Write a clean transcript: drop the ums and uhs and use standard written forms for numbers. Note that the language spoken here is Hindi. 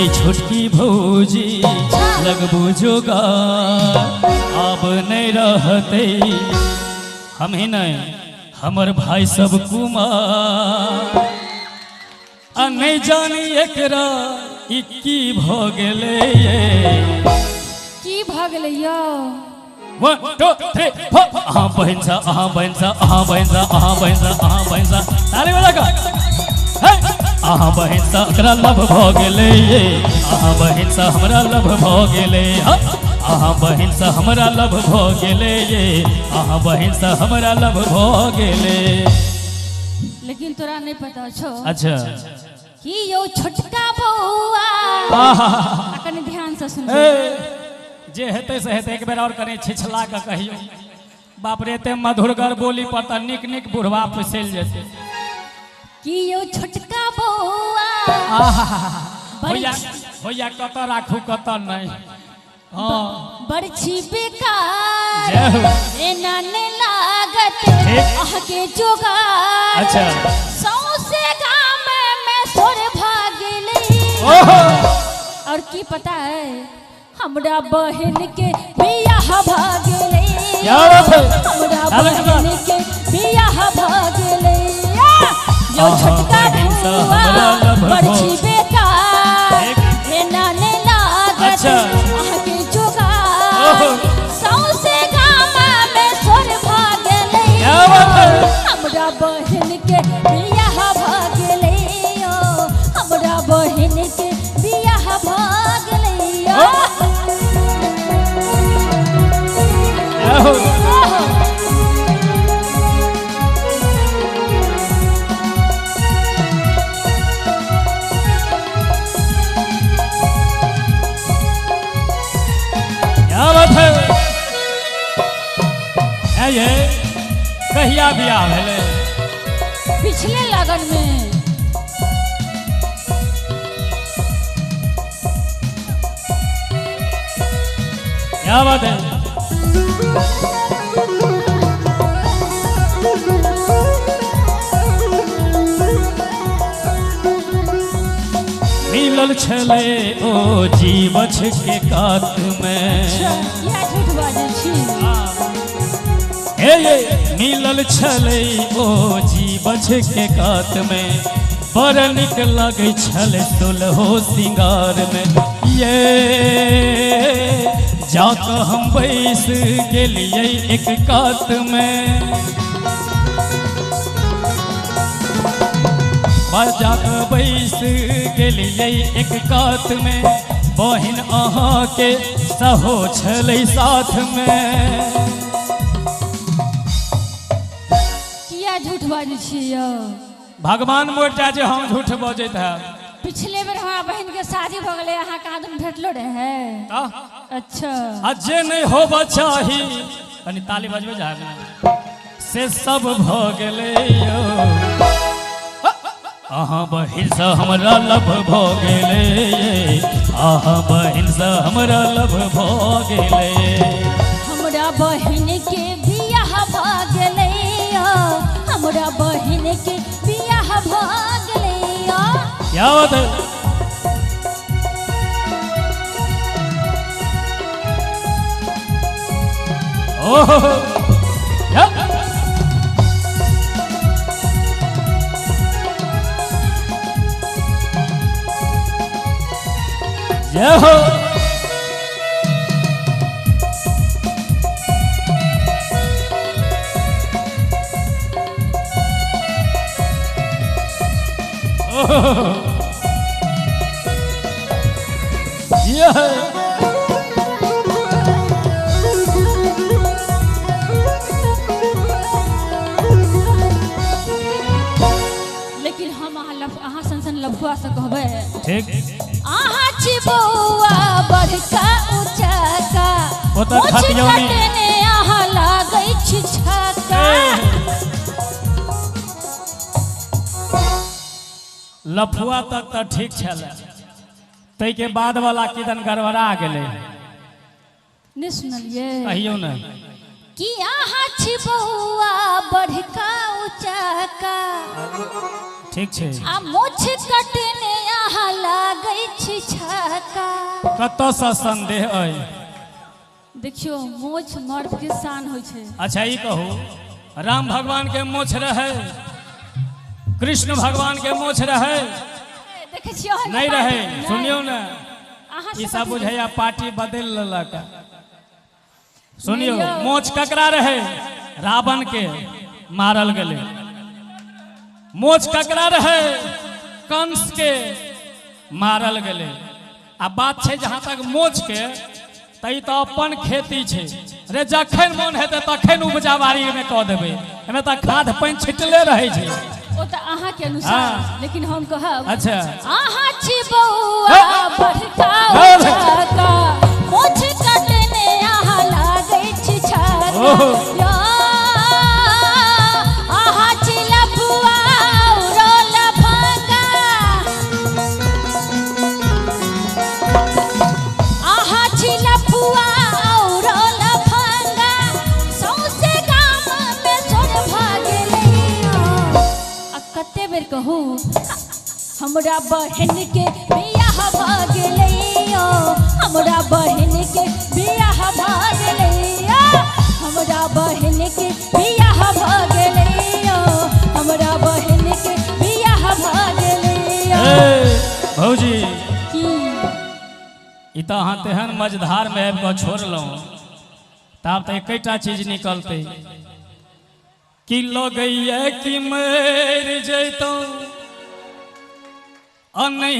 छोटकी भौजी लगबू जोगा अब नहीं रहते हम ही नहीं हमर भाई सब कुमार आ नहीं जानी एकरा की भ गेले की भ गेले यो 1 2 3 4 अहाँ बहन सा अहाँ बहन सा अहाँ बहन सा अहाँ बहन सा अहाँ बहन सा ताली बजा का अहाँ बहन सा एकरा लभ भ गेले अहाँ बहन सा हमरा लभ भ गेले अहाँ बहन सा हमरा लभ भ गेले अहाँ बहन सा हमरा लभ भ गेले। लेकिन तोरा नहीं पता छो अच्छा कि यो छोटका बउआ कने ध्यान से सुन जे हेते से हेते एक बेर और कने छिछला के कहियो बाप रे ते मधुरगर बोली पर त निक निक बुढ़वा फुसेल जेते कि यो छोटका बउआ होया होया कत राखू कत नहीं हां बरछी बेकार एना ने लागत आह के जोगा अच्छा सौसे गांव में सोर भागले और की पता है हमरा बहन के बियाह भागले क्या बात है हमरा बहन के बियाह भागले यो छोटका बउआ बरछी बेकार एना ने लागत आह के जोगा सौसे गांव में सोर भागले हमरा बहन के बियाह भागले हमरा बहन के बियाह भागले क्या बात है ये कहिया बियाह भेले पिछले लगन में क्या बात है मिलल छले ओ जीवछ के कात में या झूठ बाजै छी हे मिलल छले ओ जीवछ के कात में बड़ निक लगे छले दुल्हो सिंगार में ये जाके हम बैस गेलिए एक कात में जाके बैस गेलिए एक कात में बहिन अहाँ के सहो छलै साथ में किया झूठ बाजै छी यो भगवान मोटा जे हम झूठ बजैत है पिछले बेर हमारा बहन के शादी भ गेले अहाँ कहाँ तुम भेटलो रहे अच्छा जे नहीं होबा चाही कनी ताली बजबे जा से सब भ गेले यो अहाँ बहिन से हमरा लभ भ गेले अहाँ बहिन से हमरा लभ भ गेले हमरा बहिन के बियाह भ गेले हमरा बहिन के बियाह भ गेले क्या बात है ओहो जय हो लेकिन हम अहाँ सन लफुआ से कहबे ठीक अहाँ छी बउआ बड़का ऊंचा का ओता खटियोनी ने अहाँ लागै छी छक्का लफुआ तक तो ठीक छले तै के बाद वाला किदन गड़बड़ा गेले नहीं सुनलिए कहियो न कि अहाँ छी बउआ बड़का ऊंचा का ठीक छे आ मोछ कटने अहाँ लागै छी छक्का। कतऽ सँ संदेह अइ? देखियो मोछ मर्द के शान होइ छै। अच्छा ई कहू, राम भगवान के मोछ रहे, कृष्ण भगवान के मोछ रहे? देखै छियो नहीं रहे। सुनियो ना, अहाँ ई सब सब बुझैया पार्टी बदल लेलक। सुनियो, नहीं यौ। मोछ ककरा रहे? रावण के मारल गेले। मोछ ककरा रहे? कंस के मारल गेले। आ बात छै जहाँ तक मोछ के, तई तो अपन खेती छै रे, जखन मन हेतै तखन उपजा बाड़ी में कऽ देबै। एमे तऽ खाद पानि छिटले रहै छै। ओ तऽ अहाँ के अनुसार, लेकिन हम कहब अच्छा अहाँ छी बौआ बड़का छक्का, मोछ काटने अहाँ लागै छी ओहो। छक्का। अहाँ छी लफुआ उड़ो लफंगा, अहाँ छी लफुआ उड़ो लफंगा, सौंसे गाम में सोन भागले। आ कते बेर कहू, हमरा बहन के बियाह भऽ गेलैयो, हमरा बहन के बियाह भऽ गेलैयो, हमरा बहन के बियाह भऽ गेलैयो, हमरा बहन के बियाह भऽ गेलैयो। ए भौजी, की ई तऽ अहाँ तेहन मझधार में आबि कऽ छोड़लहुँ, तब तऽ एकेटा चीज निकलतै कि लगैया कि मरि जैतौं आ नहीं